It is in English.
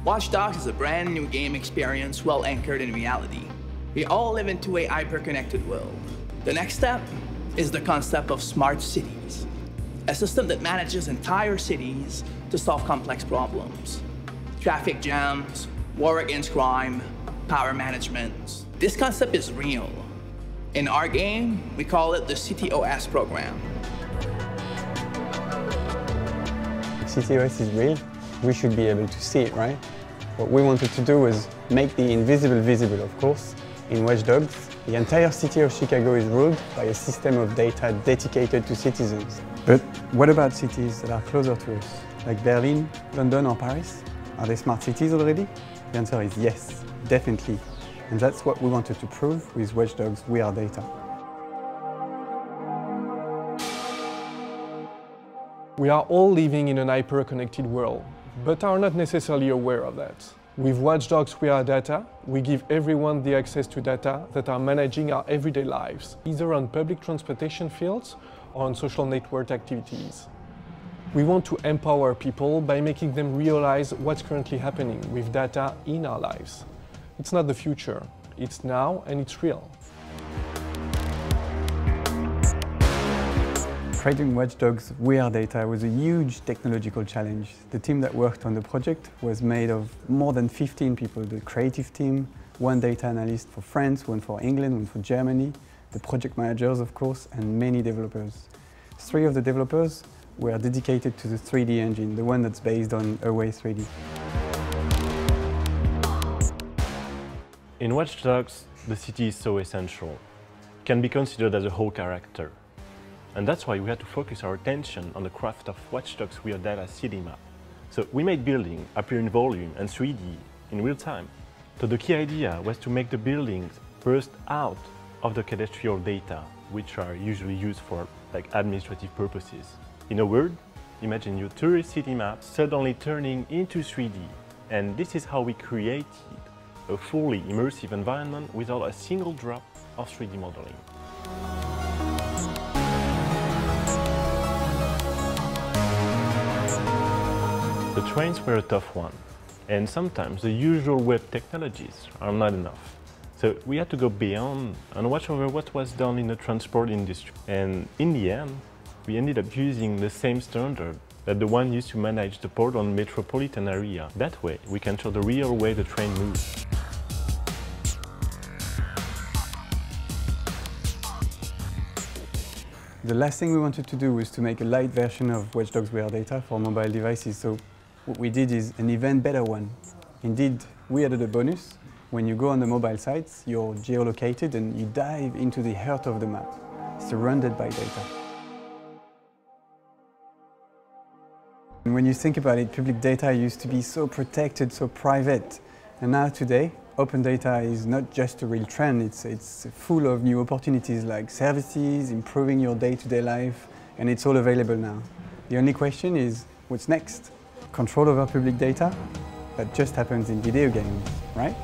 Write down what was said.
Watch Dogs is a brand new game experience well anchored in reality. We all live into a hyper-connected world. The next step is the concept of smart cities, a system that manages entire cities to solve complex problems. Traffic jams, war against crime, power management. This concept is real. In our game, we call it the CityOS program. CityOS is real. We should be able to see it, right? What we wanted to do was make the invisible visible, of course. In Watch Dogs, the entire city of Chicago is ruled by a system of data dedicated to citizens. But what about cities that are closer to us, like Berlin, London or Paris? Are they smart cities already? The answer is yes, definitely. And that's what we wanted to prove with Watch Dogs WeareData. We are all living in an hyper-connected world, but are not necessarily aware of that. With Watch Dogs WeareData, we give everyone the access to data that are managing our everyday lives, either on public transportation fields or on social network activities. We want to empower people by making them realize what's currently happening with data in our lives. It's not the future, it's now and it's real. Creating Watch Dogs WeareData was a huge technological challenge. The team that worked on the project was made of more than 15 people. The creative team, one data analyst for France, one for England, one for Germany, the project managers, of course, and many developers. 3 of the developers were dedicated to the 3D engine, the one that's based on Away 3D. In Watch Dogs, the city is so essential. It can be considered as a whole character. And that's why we had to focus our attention on the craft of Watch Dogs WeareData city map. So we made buildings appear in volume and 3D in real time. So the key idea was to make the buildings burst out of the cadastral data, which are usually used for administrative purposes. In a word, imagine your tourist city map suddenly turning into 3D. And this is how we created a fully immersive environment without a single drop of 3D modeling. The trains were a tough one, and sometimes the usual web technologies are not enough. So we had to go beyond and watch over what was done in the transport industry. And in the end, we ended up using the same standard that the one used to manage the Portland metropolitan area. That way, we can show the real way the train moves. The last thing we wanted to do was to make a light version of Watch Dogs WeareData for mobile devices. So what we did is an even better one. Indeed, we added a bonus. When you go on the mobile sites, you're geolocated and you dive into the heart of the map, surrounded by data. And when you think about it, public data used to be so protected, so private. And now today, open data is not just a real trend, it's full of new opportunities like services, improving your day-to-day life, and it's all available now. The only question is, what's next? Control over public data? That just happens in video games, right?